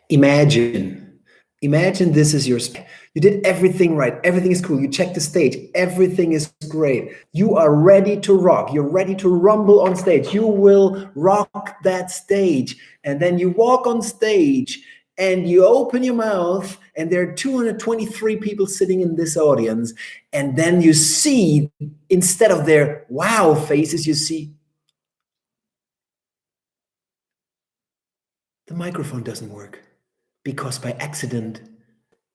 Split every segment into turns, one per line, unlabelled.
Imagine this is your space. You did everything right. Everything is cool. You checked the stage. Everything is great. You are ready to rock. You're ready to rumble on stage. You will rock that stage. And then you walk on stage and you open your mouth, and there are 223 people sitting in this audience. And then you see, instead of their wow faces, you see the microphone doesn't work. Because by accident,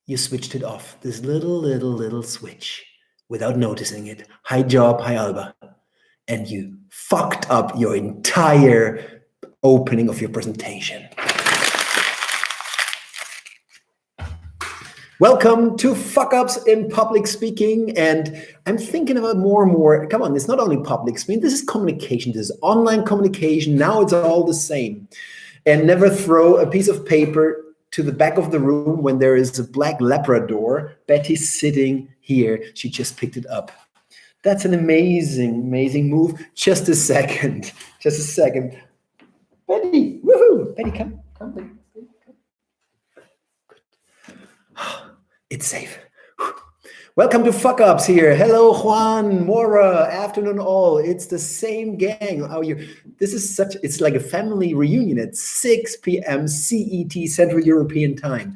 you switched it off. This little switch without noticing it. Hi job, hi Alba. And you fucked up your entire opening of your presentation. Welcome to Fuckups in Public Speaking. And I'm thinking about more and more. Come on, it's not only public speaking. This is communication. This is online communication. Now it's all the same. And never throw a piece of paper to the back of the room when there is a black Labrador. Betty's sitting here. She just picked it up. That's an amazing move. Just a second. Betty, woohoo! Betty, come. Betty, come. Good. It's safe. Welcome to Fuckups here. Hello, Juan, Mora, afternoon all. It's the same gang. How are you? This is it's like a family reunion at 6 p.m. CET, Central European Time.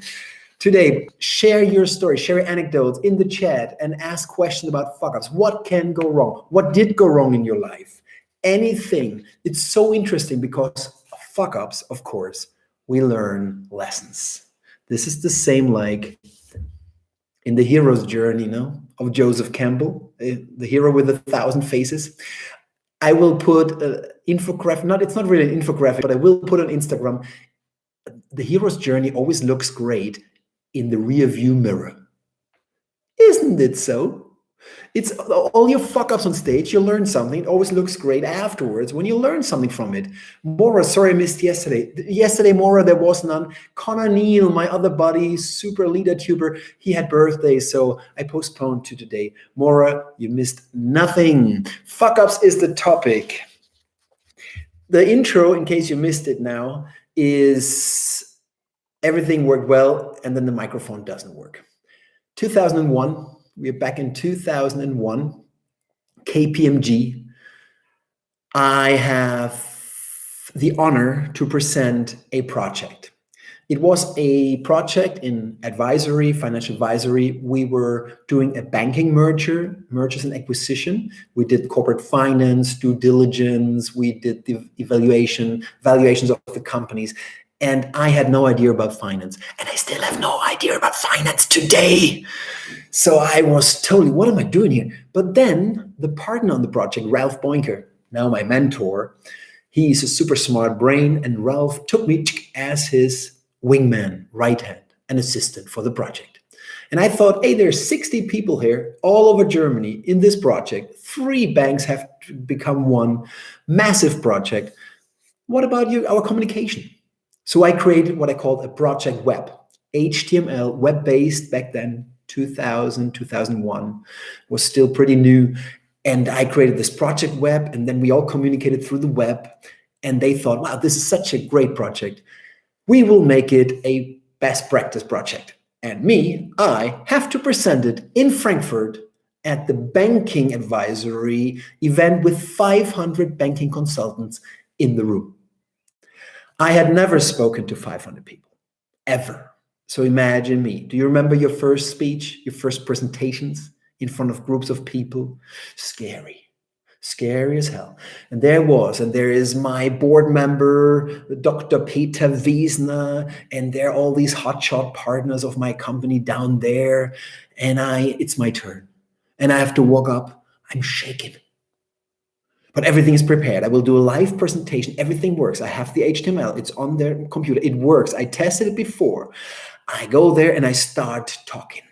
Today, share your story, share your anecdotes in the chat and ask questions about fuck-ups. What can go wrong? What did go wrong in your life? Anything. It's so interesting because fuck-ups, of course, we learn lessons. This is the same like in the hero's journey, of Joseph Campbell, the hero with 1,000 faces. I will put an infographic. It's not really an infographic, but I will put on Instagram. The hero's journey always looks great in the rear view mirror. Isn't it so? It's all your fuck-ups on stage. You learn something. It always looks great afterwards when you learn something from it. Mora, sorry I missed yesterday. Yesterday, Mora, there was none. Connor Neal, my other buddy, super leader tuber, he had birthday, so I postponed to today. Mora, you missed nothing. Fuck-ups is the topic. The intro, in case you missed it now, is everything worked well, and then the microphone doesn't work. 2001. We're back in 2001, KPMG. I have the honor to present a project. It was a project in advisory, financial advisory. We were doing a banking mergers and acquisition. We did corporate finance, due diligence. We did the valuations of the companies. And I had no idea about finance. And I still have no idea about finance today. So I was totally, what am I doing here? But then the partner on the project, Ralph Boinker, now my mentor, he's a super smart brain. And Ralph took me as his wingman, right hand, and assistant for the project. And I thought, hey, there's 60 people here all over Germany in this project. 3 banks have become one. Massive project. What about our communication? So I created what I called a project web, HTML, web-based back then, 2000, 2001, was still pretty new. And I created this project web, and then we all communicated through the web. And they thought, wow, this is such a great project. We will make it a best practice project. And I have to present it in Frankfurt at the banking advisory event with 500 banking consultants in the room. I had never spoken to 500 people, ever. So imagine me. Do you remember your first speech, your first presentations in front of groups of people? Scary as hell. And there is my board member, Dr. Peter Wiesner, and there are all these hotshot partners of my company down there. And it's my turn. And I have to walk up. I'm shaking. But everything is prepared. I will do a live presentation. Everything works. I have the HTML. It's on their computer. It works. I tested it before. I go there and I start talking.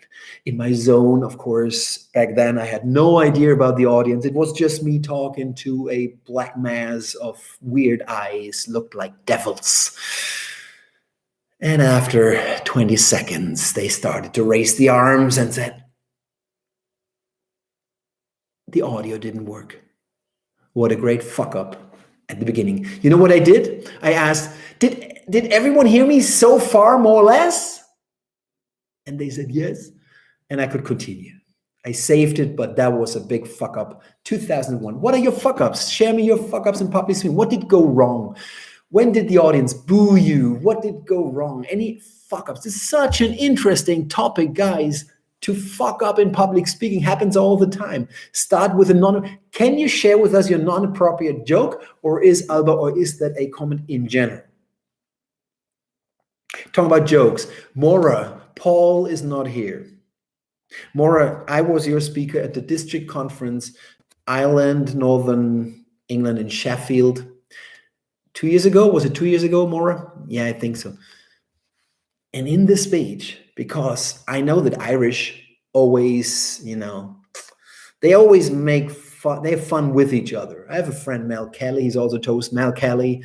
In my zone, of course, back then I had no idea about the audience. It was just me talking to a black mass of weird eyes, looked like devils. And after 20 seconds, they started to raise the arms and said, the audio didn't work. What a great fuck up. at the beginning. You know what I did? I asked, did everyone hear me so far, more or less? And they said yes, and I could continue. I saved it, but that was a big fuck up. 2001. What are your fuck ups? Share me your fuck ups in public speaking. What did go wrong? When did the audience boo you? What did go wrong? Any fuck ups? This is such an interesting topic, guys. To fuck up in public speaking happens all the time. Start with a can you share with us your non-appropriate joke, or is that a comment in general? Talking about jokes. Mora, Paul is not here. Mora, I was your speaker at the district conference, Ireland, Northern England in Sheffield. 2 years ago, was it 2 years ago, Mora? Yeah, I think so. And in this speech, because I know that Irish always, they always make fun, they have fun with each other. I have a friend, Mel Kelly, he's also toast, Mel Kelly. In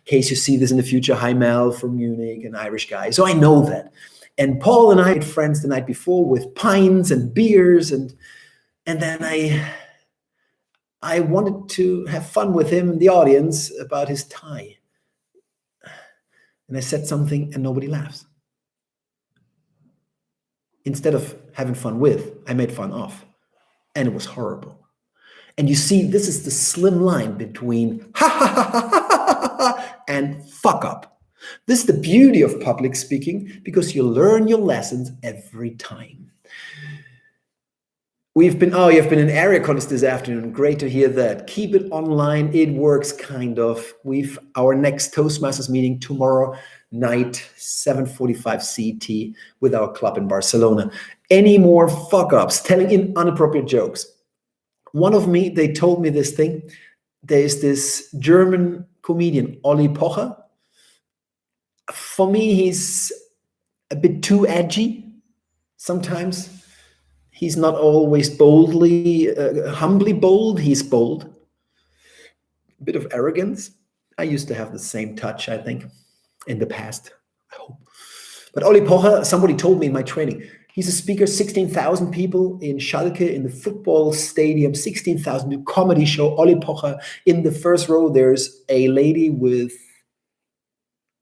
case you see this in the future, hi Mel from Munich, an Irish guy. So I know that. And Paul and I had friends the night before with pints and beers, and then I wanted to have fun with him in the audience about his tie. And I said something and nobody laughs. Instead of having fun with, I made fun of. And it was horrible. And you see, this is the slim line between ha ha ha ha ha ha and fuck up. This is the beauty of public speaking, because you learn your lessons every time. You've been in area contest this afternoon. Great to hear that. Keep it online. It works kind of. Our next Toastmasters meeting tomorrow night, 7:45 CT with our club in Barcelona. Any more fuck ups, telling in inappropriate jokes? They told me this thing. There's this German comedian, Olli Pocher. For me, he's a bit too edgy sometimes. He's not always humbly bold. He's bold. A bit of arrogance. I used to have the same touch, I think, in the past, I hope. But Olli Pocher, somebody told me in my training, he's a speaker, 16,000 people in Schalke, in the football stadium, 16,000, new comedy show, Olli Pocher. In the first row, there's a lady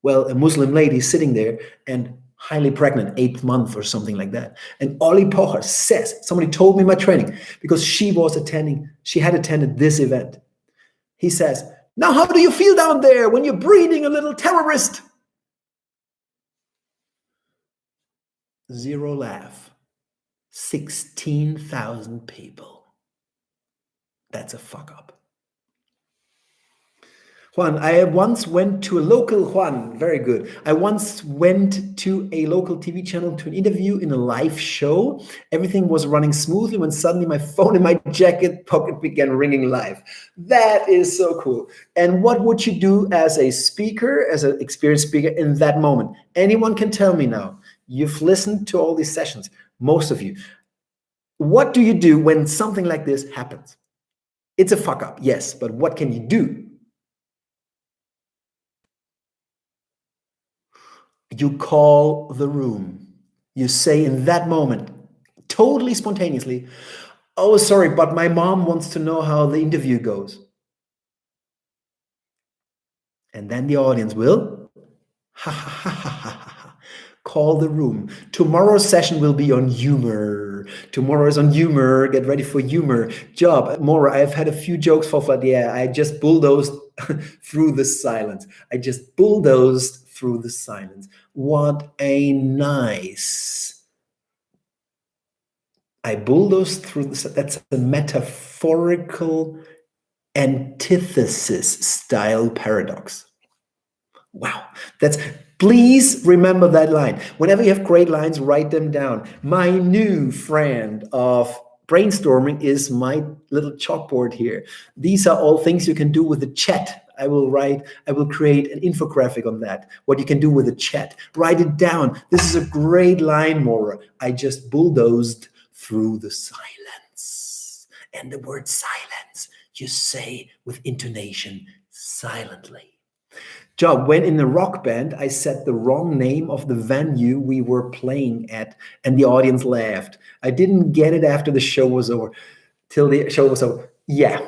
a Muslim lady sitting there and highly pregnant, 8th month or something like that. And Olli Pocher says, somebody told me in my training, because she had attended this event. He says, now how do you feel down there when you're breeding a little terrorist? Zero laugh. 16,000 people. That's a fuck up. Juan, I once went to a local TV channel to an interview in a live show. Everything was running smoothly when suddenly my phone in my jacket pocket began ringing live. That is so cool. And what would you do as a speaker, as an experienced speaker in that moment? Anyone can tell me now. You've listened to all these sessions, most of you. What do you do when something like this happens? It's a fuck up, yes, but what can you do? You call the room. You say in that moment, totally spontaneously, oh, sorry, but my mom wants to know how the interview goes. And then the audience will call the room. Tomorrow's session will be on humor. Tomorrow is on humor. Get ready for humor. Job, Maura, I've had a few jokes for fun. Yeah, I just bulldozed through the silence. What a nice. I bulldozed through the. That's a metaphorical antithesis style paradox. Wow. Please remember that line. Whenever you have great lines, write them down. My new friend of brainstorming is my little chalkboard here. These are all things you can do with the chat. I will create an infographic on that. What you can do with the chat. Write it down. This is a great line, Maura. I just bulldozed through the silence. And the word silence, you say with intonation, silently. Job, when in a rock band, I said the wrong name of the venue we were playing at, and the audience laughed. I didn't get it after the show was over, till the show was over. Yeah,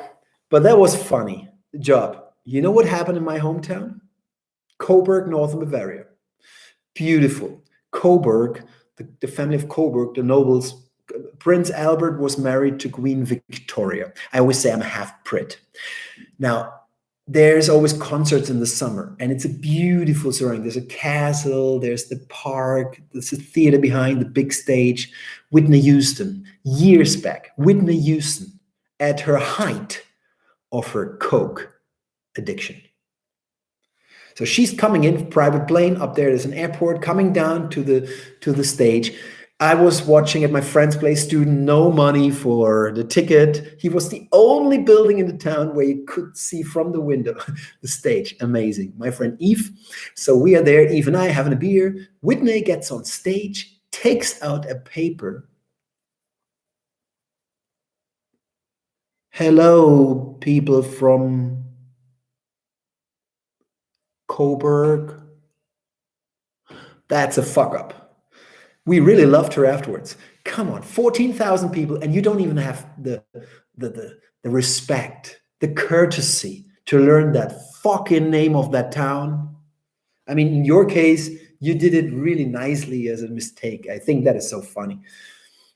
but that was funny. Job, You know what happened in my hometown? Coburg, northern Bavaria. Beautiful. Coburg, the family of Coburg, the nobles, Prince Albert was married to Queen Victoria. I always say I'm half Brit. Now, there's always concerts in the summer, and it's a beautiful surrounding. There's a castle, there's the park, there's a theater behind the big stage. Whitney Houston, years back, Whitney Houston, at her height of her coke addiction. So she's coming in, private plane up there. There's an airport coming down to the stage. I was watching at my friend's place, student, no money for the ticket. He was the only building in the town where you could see from the window the stage. Amazing. My friend Eve. So we are there, Eve and I having a beer. Whitney gets on stage, takes out a paper. Hello, people from Coburg. That's a fuck up. We really loved her afterwards. Come on, 14,000 people, and you don't even have the respect, the courtesy to learn that fucking name of that town. I mean, in your case, you did it really nicely as a mistake. I think that is so funny.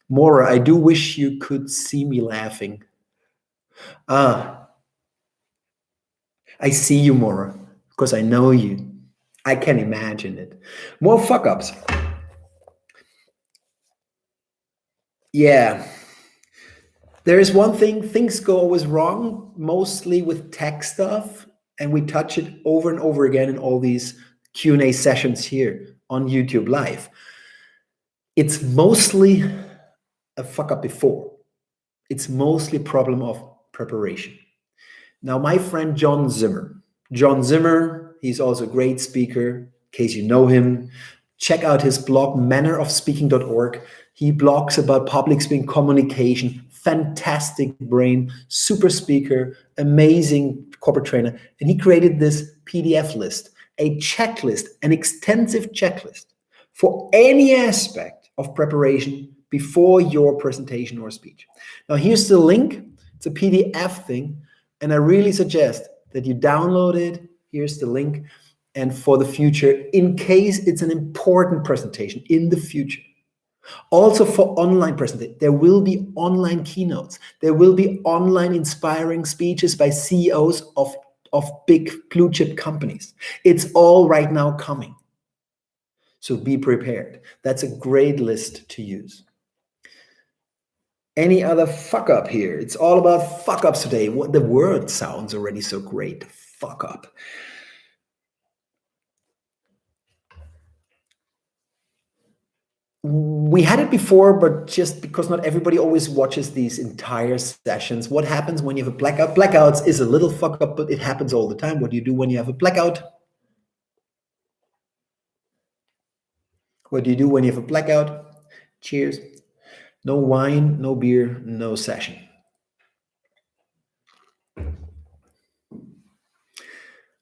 Maura, I do wish you could see me laughing. I see you, Maura, because I know you. I can imagine it. More fuck ups. Yeah. There is one thing, things go always wrong, mostly with tech stuff, and we touch it over and over again in all these Q&A sessions here on YouTube Live. It's mostly a fuck up before. It's mostly a problem of preparation. Now, my friend John Zimmer, he's also a great speaker, in case you know him. Check out his blog, mannerofspeaking.org. He blogs about public speaking, communication, fantastic brain, super speaker, amazing corporate trainer. And he created this PDF list, a checklist, an extensive checklist for any aspect of preparation before your presentation or speech. Now, here's the link. It's a PDF thing. And I really suggest that you download it. Here's the link. And for the future, in case it's an important presentation in the future. Also for online presentation, there will be online keynotes. There will be online inspiring speeches by CEOs of big blue chip companies. It's all right now coming. So be prepared. That's a great list to use. Any other fuck up here? It's all about fuck ups today. What the word sounds already so great. Fuck up. We had it before, but just because not everybody always watches these entire sessions. What happens when you have a blackout? Blackouts is a little fuck up, but it happens all the time. What do you do when you have a blackout? What do you do when you have a blackout? Cheers. No wine, no beer, no session.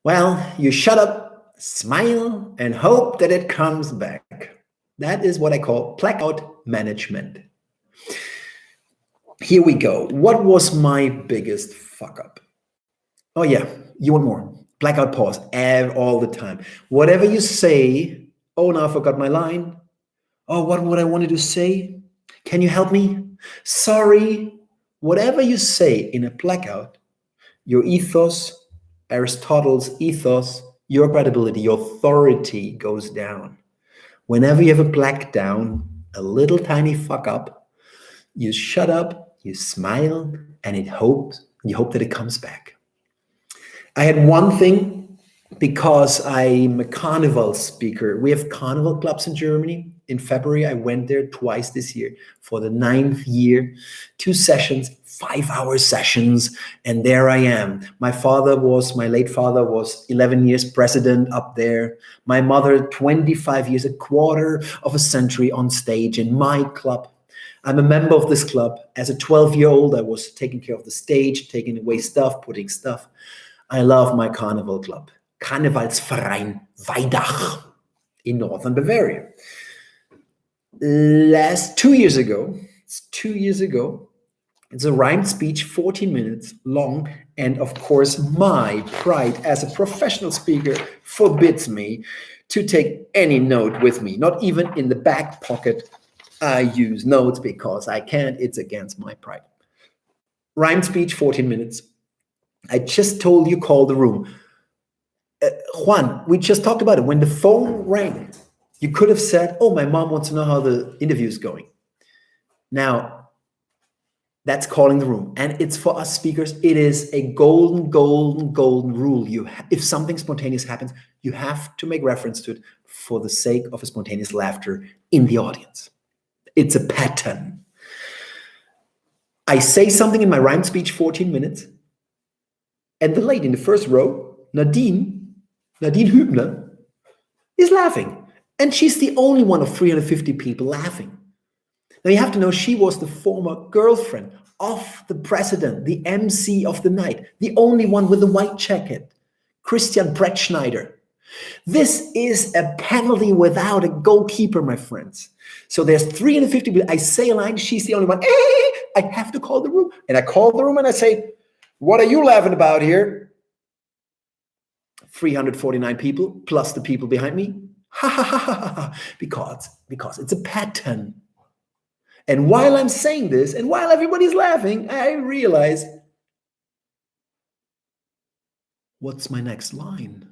Well, you shut up, smile, and hope that it comes back. That is what I call blackout management. Here we go. What was my biggest fuck up? Oh yeah, you want more. Blackout pause all the time. Whatever you say, oh, now I forgot my line. Oh, what would I wanted to say? Can you help me? Sorry. Whatever you say in a blackout, your ethos, Aristotle's ethos, your credibility, your authority goes down. Whenever you have a black down, a little tiny fuck up, you shut up, you smile, and you hope that it comes back. I had one thing, because I'm a carnival speaker. We have carnival clubs in Germany. In February, I went there twice this year for the 9th year, 2 sessions, 5-hour sessions, and there I am. My late father was 11 years president up there. My mother, 25 years, a quarter of a century on stage in my club. I'm a member of this club. As a 12-year-old, I was taking care of the stage, taking away stuff, putting stuff. I love my carnival club. Karnevalsverein Weidach in northern Bavaria. 2 years ago, It's a rhymed speech, 14 minutes long. And of course, my pride as a professional speaker forbids me to take any note with me, not even in the back pocket. I use notes because I can't. It's against my pride. Rhymed speech, 14 minutes. I just told you, call the room. Juan, we just talked about it. When the phone rang, you could have said, oh, my mom wants to know how the interview is going. Now, that's calling the room. And it's for us speakers, it is a golden rule. If something spontaneous happens, you have to make reference to it for the sake of a spontaneous laughter in the audience. It's a pattern. I say something in my rhymed speech, 14 minutes, and the lady in the first row, Nadine Hübner, is laughing. And she's the only one of 350 people laughing. Now you have to know she was the former girlfriend of the president, the MC of the night, the only one with the white jacket, Christian Brettschneider. This is a penalty without a goalkeeper, my friends. So there's 350 people. I say a line, she's the only one. I have to call the room. And I call the room and I say, what are you laughing about here? 349 people plus the people behind me. Ha ha ha ha ha. Because it's a pattern. And while I'm saying this, and while everybody's laughing, I realize, what's my next line?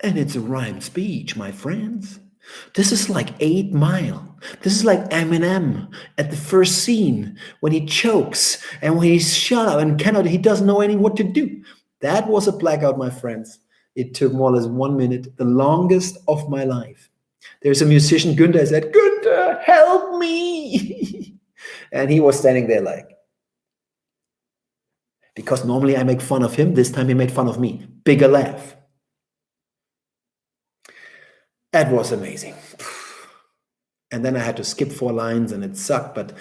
And it's a rhymed speech, my friends. This is like 8 Mile. This is like Eminem at the first scene when he chokes and when he's shut up and he doesn't know what to do. That was a blackout, my friends. It took more or less 1 minute, the longest of my life. There's a musician, Günther, said, Günther, help me. And he was standing there like, because normally I make fun of him, this time he made fun of me. Bigger laugh. That was amazing. And then I had to skip 4 lines and it sucked, but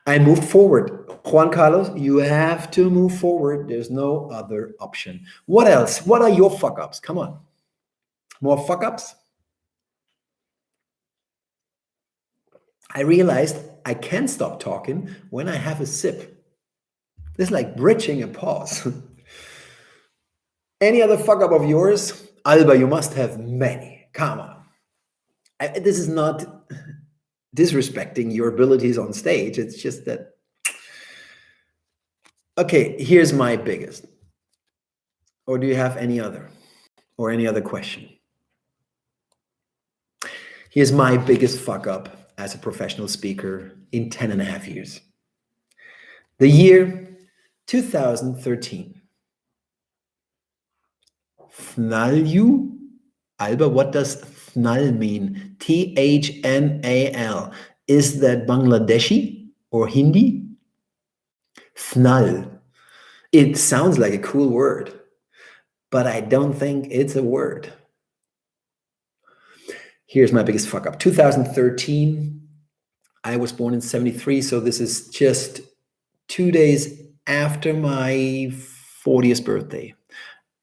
I moved forward. Juan Carlos, you have to move forward. There's no other option. What else? What are your fuck-ups? Come on. More fuck-ups? I realized I can stop talking when I have a sip. This is like bridging a pause. Any other fuck-up of yours? Alba, you must have many. Come on. This is not disrespecting your abilities on stage. It's just that. Okay, here's my biggest. Or do you have any other? Or any other question? Here's my biggest fuck up as a professional speaker in 10.5 years. The year 2013. Fnalju? Alba, what does Thnal mean? Thnal. Is that Bangladeshi or Hindi? Thnal. It sounds like a cool word, but I don't think it's a word. Here's my biggest fuck up. 2013. I was born in 73, so this is just 2 days after my 40th birthday.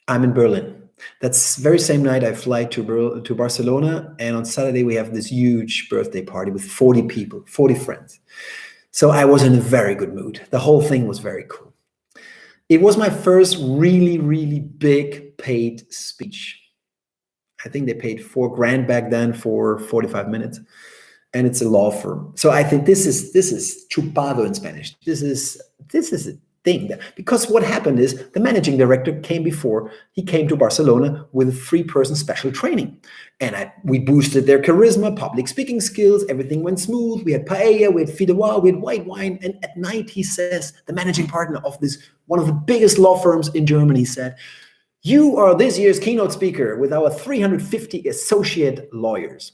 I'm in Berlin. That's very same night I fly to Barcelona, and on Saturday we have this huge birthday party with 40 people, 40 friends. So I was in a very good mood. The whole thing was very cool. It was my first really, really big paid speech. I think they paid $4,000 back then for 45 minutes, and it's a law firm. So I think this is chupado in Spanish. This is a thing. Because what happened is the managing director came before. He came to Barcelona with a 3-person special training. And we boosted their charisma, public speaking skills. Everything went smooth. We had paella, we had fideuà, we had white wine. And at night, he says, the managing partner of this, one of the biggest law firms in Germany said, you are this year's keynote speaker with our 350 associate lawyers.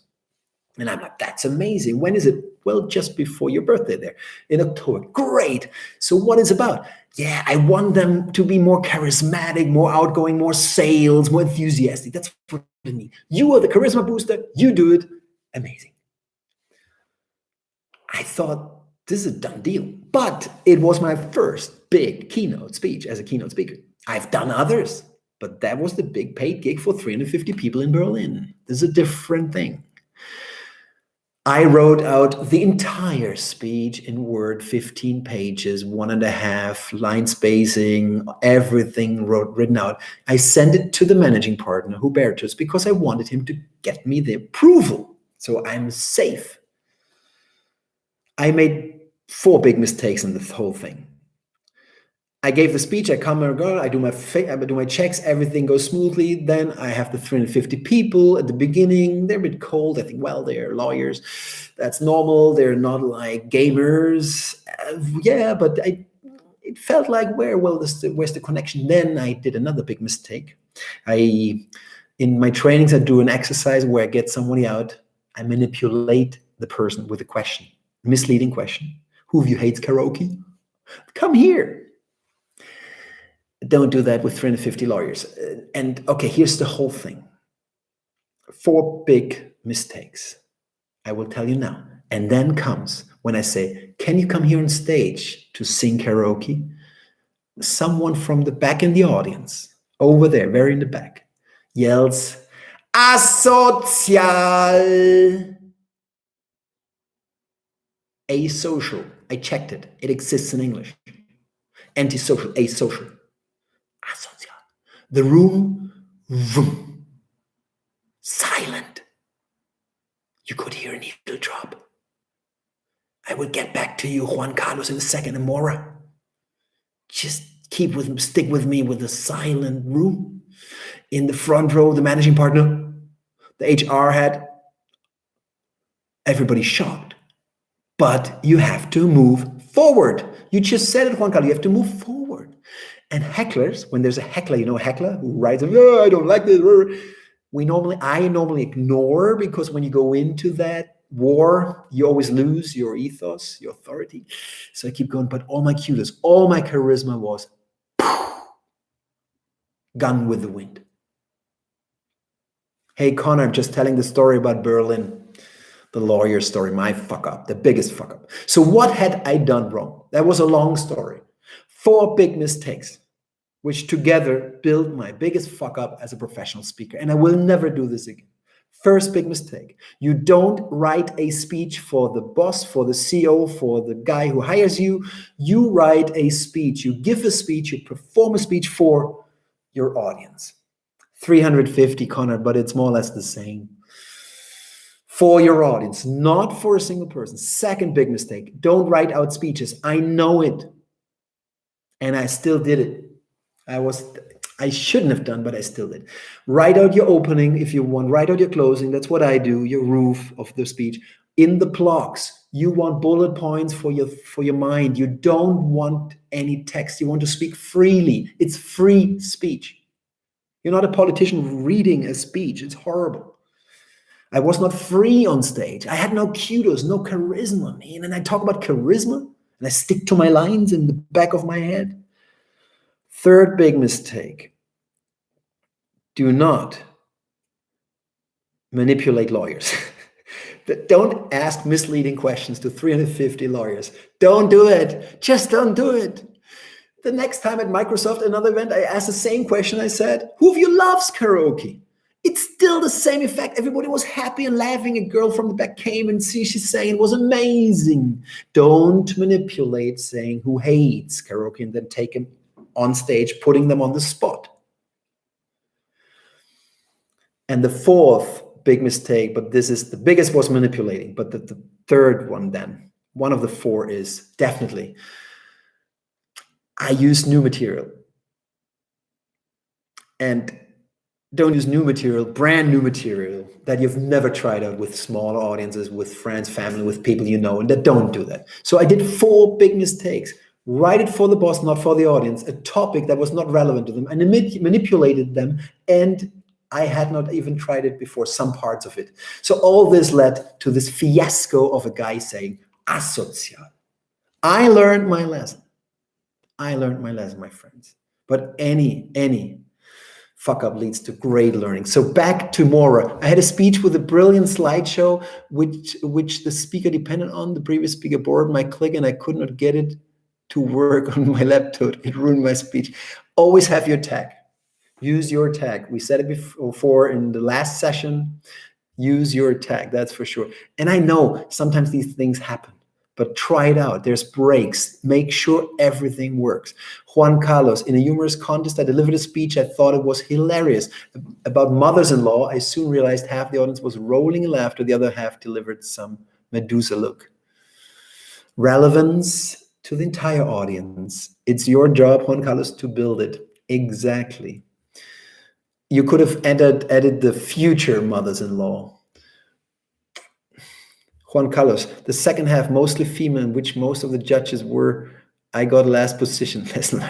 And I'm like, that's amazing. When is it? Well, just before your birthday there in October. Great. So what is it about? Yeah, I want them to be more charismatic, more outgoing, more sales, more enthusiastic. That's what I need. You are the charisma booster. You do it. Amazing. I thought this is a done deal. But it was my first big keynote speech as a keynote speaker. I've done others, but that was the big paid gig for 350 people in Berlin. This is a different thing. I wrote out the entire speech in Word, 15 pages, 1.5 line spacing, everything written out. I sent it to the managing partner, Hubertus, because I wanted him to get me the approval. So I'm safe. I made 4 big mistakes in the whole thing. I gave the speech, I come and go, I do my checks, everything goes smoothly. Then I have the 350 people at the beginning. They're a bit cold. I think, well, they're lawyers. That's normal. They're not like gamers. Yeah, but it felt like, where's the connection? Then I did another big mistake. In my trainings, I do an exercise where I get somebody out. I manipulate the person with a question, misleading question. Who of you hates karaoke? Come here. Don't do that with 350 lawyers. And okay, here's the whole thing. 4 big mistakes. I will tell you now. And then comes when I say, can you come here on stage to sing karaoke? Someone from the back in the audience, over there, very in the back, yells, asocial. Asocial. I checked it. It exists in English. Antisocial, asocial. Asocial. The room, vroom, silent. You could hear a needle drop. I will get back to you, Juan Carlos, in a second. And Mora, just stick with me with the silent room. In the front row, the managing partner, the HR head. Everybody's shocked. But you have to move forward. You just said it, Juan Carlos. You have to move forward. And hecklers, when there's a heckler, a heckler who writes, oh, I don't like this. I normally ignore, because when you go into that war, you always lose your ethos, your authority. So I keep going, but all my cuteness, all my charisma was gone with the wind. Hey, Connor, I'm just telling the story about Berlin, the lawyer story, my fuck up, the biggest fuck up. So what had I done wrong? That was a long story. 4 big mistakes, which together built my biggest fuck up as a professional speaker. And I will never do this again. First big mistake. You don't write a speech for the boss, for the CEO, for the guy who hires you. You write a speech. You give a speech. You perform a speech for your audience. 350, Connor, but it's more or less the same. For your audience, not for a single person. Second big mistake. Don't write out speeches. I know it. And I still did it. I shouldn't have done, but I still did. Write out your opening if you want. Write out your closing. That's what I do, your roof of the speech. In the blocks, you want bullet points for your mind. You don't want any text. You want to speak freely. It's free speech. You're not a politician reading a speech. It's horrible. I was not free on stage. I had no kudos, no charisma, man. And I talk about charisma, and I stick to my lines in the back of my head. Third big mistake. Do not manipulate lawyers. Don't ask misleading questions to 350 lawyers. Don't do it. Just don't do it. The next time at Microsoft, another event, I asked the same question. I said, who of you loves karaoke? It's still the same effect. Everybody was happy and laughing. A girl from the back came and she sang. It was amazing. Don't manipulate saying who hates karaoke and then take him on stage, putting them on the spot. And the fourth big mistake, but this is the biggest, was manipulating. But the third one then, one of the 4 is definitely, I use new material. And don't use new material, brand new material that you've never tried out with smaller audiences, with friends, family, with people you know, and that don't do that. So I did 4 big mistakes. Write it for the boss, not for the audience, a topic that was not relevant to them, and manipulated them, and I had not even tried it before, some parts of it. So all this led to this fiasco of a guy saying, asocial. I learned my lesson. I learned my lesson, my friends. But any fuck up leads to great learning. So back to Mora. I had a speech with a brilliant slideshow, which the speaker depended on. The previous speaker borrowed my click, and I could not get it to work on my laptop. It ruined my speech. Always have your tag. Use your tag. We said it before in the last session. Use your tag, that's for sure. And I know sometimes these things happen, but try it out. There's breaks. Make sure everything works. Juan Carlos, in a humorous contest, I delivered a speech. I thought it was hilarious. About mothers-in-law, I soon realized half the audience was rolling in laughter. The other half delivered some Medusa look. Relevance to the entire audience. It's your job, Juan Carlos, to build it. Exactly. You could have added the future mothers-in-law. Juan Carlos, the second half mostly female, in which most of the judges were, I got last position.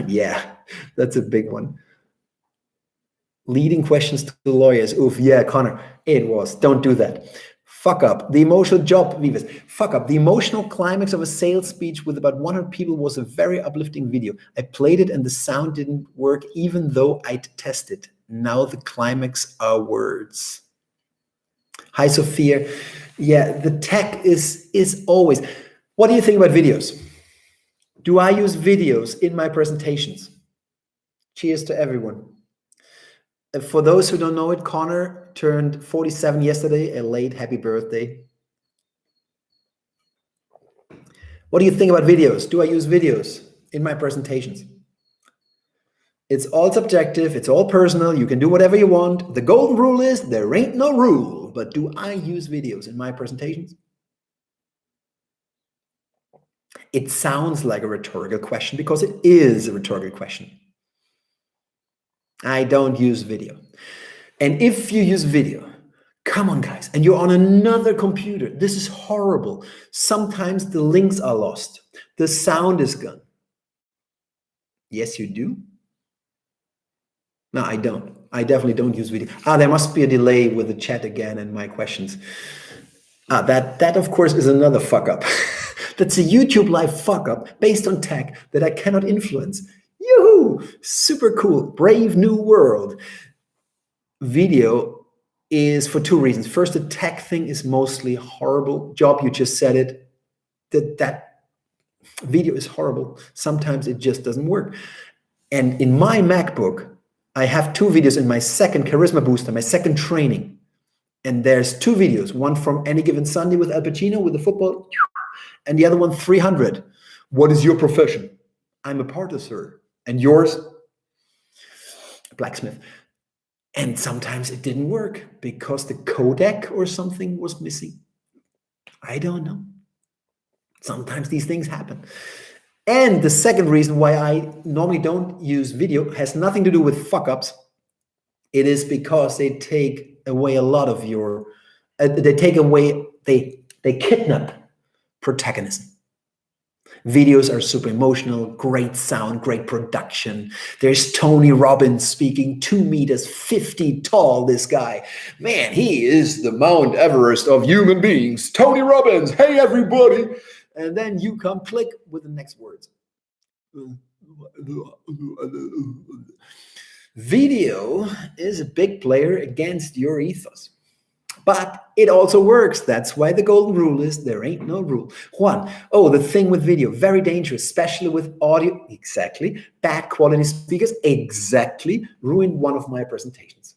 Yeah, that's a big one. Leading questions to the lawyers. Oof, yeah, Connor, it was. Don't do that. Fuck up. The emotional job, Vivas. Fuck up. The emotional climax of a sales speech with about 100 people was a very uplifting video. I played it and the sound didn't work even though I'd tested. Now the climax are words. Hi, Sophia. Yeah, the tech is always. What do you think about videos? Do I use videos in my presentations? Cheers to everyone. For those who don't know it, Connor turned 47 yesterday. A late happy birthday. What do you think about videos? Do I use videos in my presentations? It's all subjective. It's all personal. You can do whatever you want. The golden rule is there ain't no rule. But do I use videos in my presentations? It sounds like a rhetorical question because it is a rhetorical question. I don't use video. And if you use video, come on, guys, and you're on another computer, this is horrible. Sometimes the links are lost. The sound is gone. Yes, you do. No, I don't. I definitely don't use video. There must be a delay with the chat again and my questions. That of course is another fuck up. That's a YouTube live fuck up based on tech that I cannot influence. Yoo-hoo! Super cool. Brave new world. Video is for two reasons. First, the tech thing is mostly horrible. Job, you just said it. That video is horrible. Sometimes it just doesn't work. And in my MacBook, I have two videos in my second Charisma Booster, my second training. And there's two videos, one from Any Given Sunday with Al Pacino with the football, and the other one, 300. What is your profession? I'm a partner, sir. And yours? Blacksmith. And sometimes it didn't work because the codec or something was missing. I don't know. Sometimes these things happen. And the second reason why I normally don't use video has nothing to do with fuck-ups. It is because they take away a lot of your, they kidnap protagonism. Videos are super emotional, great sound, great production. There's Tony Robbins speaking, 2 meters, 50 tall, this guy. Man, he is the Mount Everest of human beings. Tony Robbins, hey everybody. And then you come click with the next words. Video is a big player against your ethos. But it also works. That's why the golden rule is there ain't no rule. Juan, the thing with video, very dangerous, especially with audio. Exactly. Bad quality speakers, exactly. Ruined one of my presentations.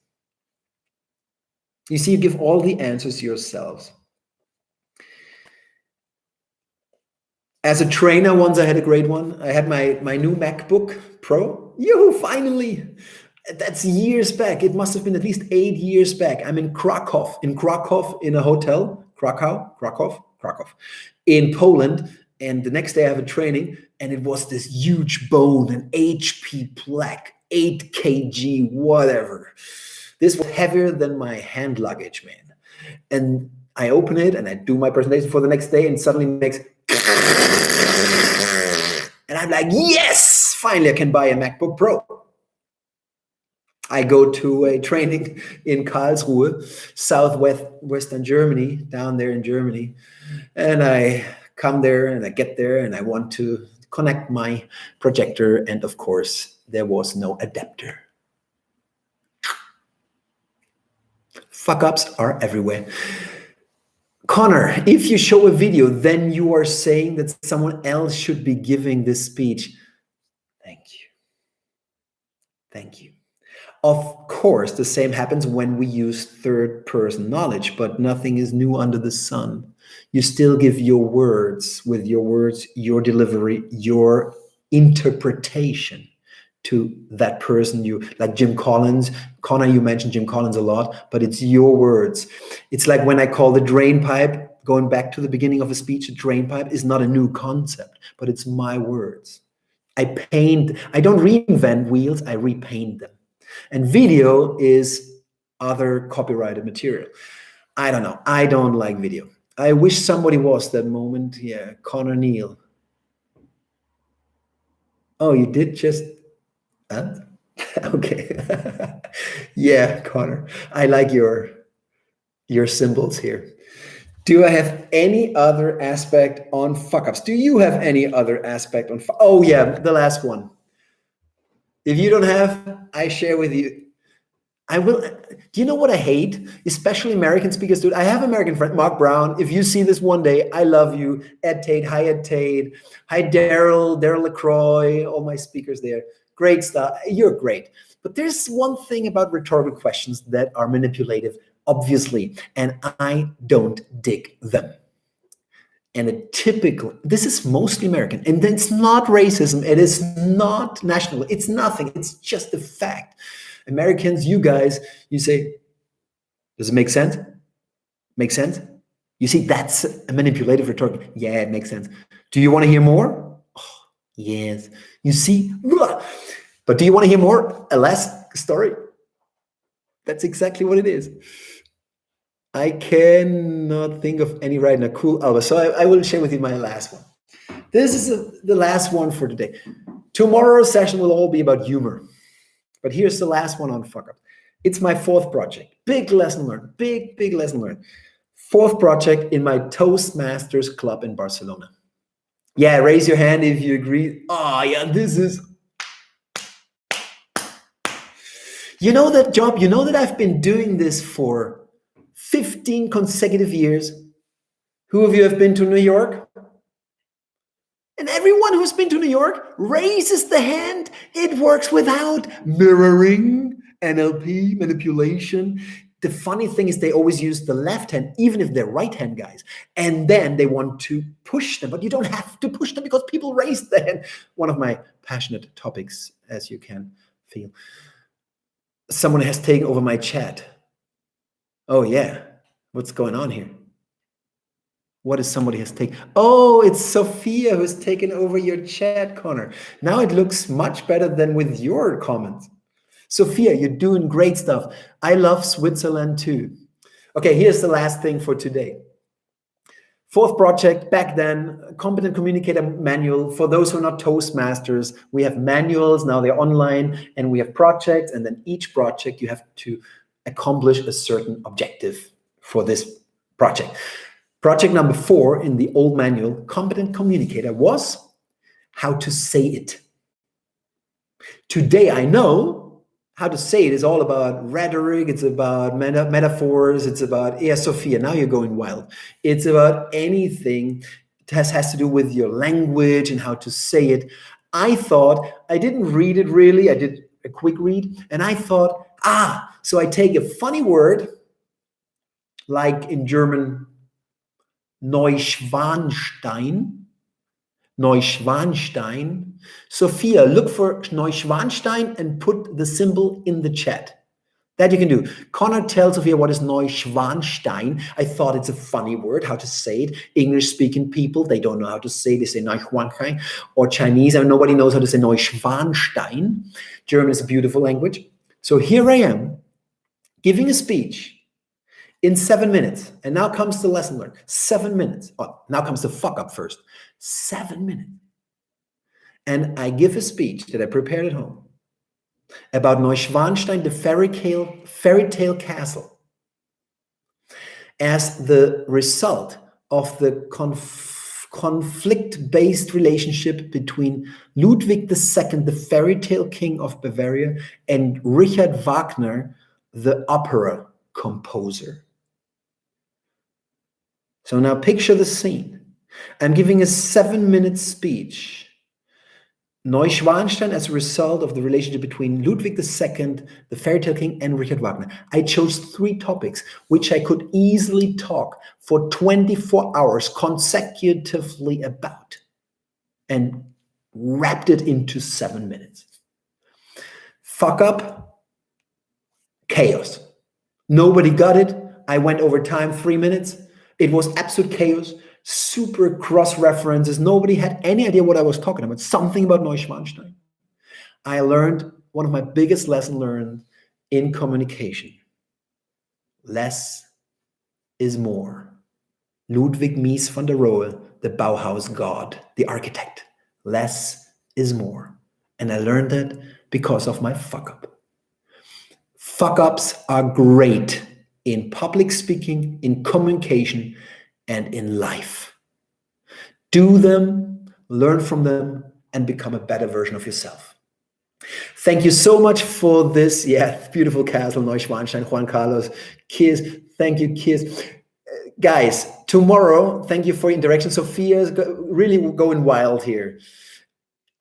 You see, you give all the answers yourselves. As a trainer, once I had a great one. I had my new MacBook Pro. Yoo-hoo, finally. That's years back. It must have been at least 8 years back. I'm in Krakow, in a hotel, Krakow, in Poland. And the next day I have a training, and it was this huge bone, an HP plaque, 8 kg, whatever. This was heavier than my hand luggage, man. And I open it and I do my presentation for the next day, and suddenly it makes, and I'm like, yes, finally I can buy a MacBook Pro. I go to a training in Karlsruhe, southwestern Germany, down there in Germany. And I come there and I get there and I want to connect my projector. And of course, there was no adapter. Fuck-ups are everywhere. Connor, if you show a video, then you are saying that someone else should be giving this speech. Thank you. Thank you. Of course, the same happens when we use third-person knowledge, but nothing is new under the sun. You still give your words, with your words, your delivery, your interpretation to that person. You, like Jim Collins, Connor, you mentioned Jim Collins a lot, but it's your words. It's like when I call the drain pipe, going back to the beginning of a speech, a drain pipe is not a new concept, but it's my words. I don't reinvent wheels, I repaint them. And video is other copyrighted material. I don't know. I don't like video. I wish somebody was that moment. Yeah, Connor Neal. Oh, you did just... Huh? Okay. Yeah, Connor. I like your symbols here. Do I have any other aspect on fuck-ups? Do you have any other aspect on oh yeah, the last one. If you don't have, I share with you. I will. Do you know what I hate? Especially American speakers, dude. I have an American friend, Mark Brown. If you see this one day, I love you. Ed Tate, hi Ed Tate. Hi Daryl LaCroix, all my speakers there. Great stuff. You're great. But there's one thing about rhetorical questions that are manipulative, obviously, and I don't dig them. And this is mostly American, and it's not racism. It is not national. It's nothing. It's just a fact. Americans, you guys, you say, does it make sense? Make sense? You see, that's a manipulative rhetoric. Yeah, it makes sense. Do you want to hear more? Oh, yes. You see, but do you want to hear more? A last story? That's exactly what it is. I cannot think of any right now. Cool, Alba. So I will share with you my last one. This is the last one for today. Tomorrow's session will all be about humor. But here's the last one on fuck up. It's my fourth project. Big lesson learned. Big lesson learned. Fourth project in my Toastmasters club in Barcelona. Yeah, raise your hand if you agree. Oh, yeah, this is... You know that job? You know that I've been doing this for 15 consecutive years. Who of you have been to New York? And everyone who's been to New York raises the hand. It works without mirroring, NLP, manipulation. The funny thing is they always use the left hand, even if they're right-hand guys. And then they want to push them, but you don't have to push them because people raise the hand. One of my passionate topics, as you can feel. Someone has taken over my chat. Oh yeah, what's going on here? What is somebody has taken? Oh, it's Sophia who's taken over your chat, Connor. Now it looks much better than with your comments. Sophia, you're doing great stuff. I love Switzerland too. Okay, here's the last thing for today. Fourth project, back then, Competent Communicator Manual. For those who are not Toastmasters, we have manuals, now they're online, and we have projects, and then each project you have to accomplish a certain objective for this project. Project number 4 in the old manual, Competent Communicator, was how to say it. Today, I know how to say it is all about rhetoric, it's about metaphors, it's about, yeah, Sophia, now you're going wild. It's about anything that has to do with your language and how to say it. I thought, I didn't read it really, I did a quick read, and I thought, so I take a funny word, like in German, Neuschwanstein. Sophia, look for Neuschwanstein and put the symbol in the chat. That you can do. Connor, tell Sophia what is Neuschwanstein. I thought it's a funny word, how to say it. English-speaking people, they don't know how to say it. They say Neuschwanstein. Or Chinese, and nobody knows how to say Neuschwanstein. German is a beautiful language. So here I am, giving a speech in 7 minutes. And now comes the lesson learned. 7 minutes. Oh, now comes the fuck up first. 7 minutes. And I give a speech that I prepared at home about Neuschwanstein, the fairy tale castle, as the result of the conflict-based relationship between Ludwig II, the fairy tale king of Bavaria, and Richard Wagner, the opera composer. So now picture the scene. I'm giving a 7-minute speech Neuschwanstein as a result of the relationship between Ludwig II, the fairy tale king, and Richard Wagner. I chose 3 topics which I could easily talk for 24 hours consecutively about and wrapped it into 7 minutes. Fuck up, chaos. Nobody got it. I went over time 3 minutes. It was absolute chaos. Super cross references. Nobody had any idea what I was talking about. Something about Neuschwanstein. I learned one of my biggest lessons learned in communication. Less is more. Ludwig Mies van der Rohe, the Bauhaus god, the architect. Less is more. And I learned that because of my fuck up. Fuck ups are great in public speaking, in communication, and in life. Do them, learn from them, and become a better version of yourself. Thank you so much for this. Yeah, beautiful castle, Neuschwanstein, Juan Carlos, Kiss. Thank you, Kiss. Guys, tomorrow, thank you for your interaction. Sophia's really going wild here.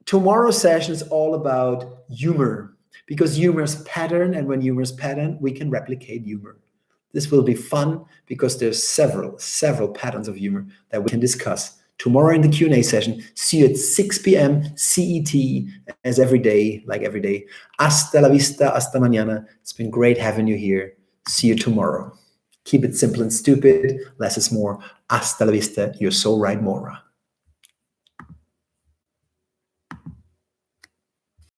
Tomorrow's session is all about humor, because humor is pattern, and when humor is pattern, we can replicate humor. This will be fun because there's several patterns of humor that we can discuss tomorrow in the Q&A session. See you at 6 p.m. CET, as every day, like every day. Hasta la vista, hasta mañana. It's been great having you here. See you tomorrow. Keep it simple and stupid. Less is more. Hasta la vista. You're so right, Mora.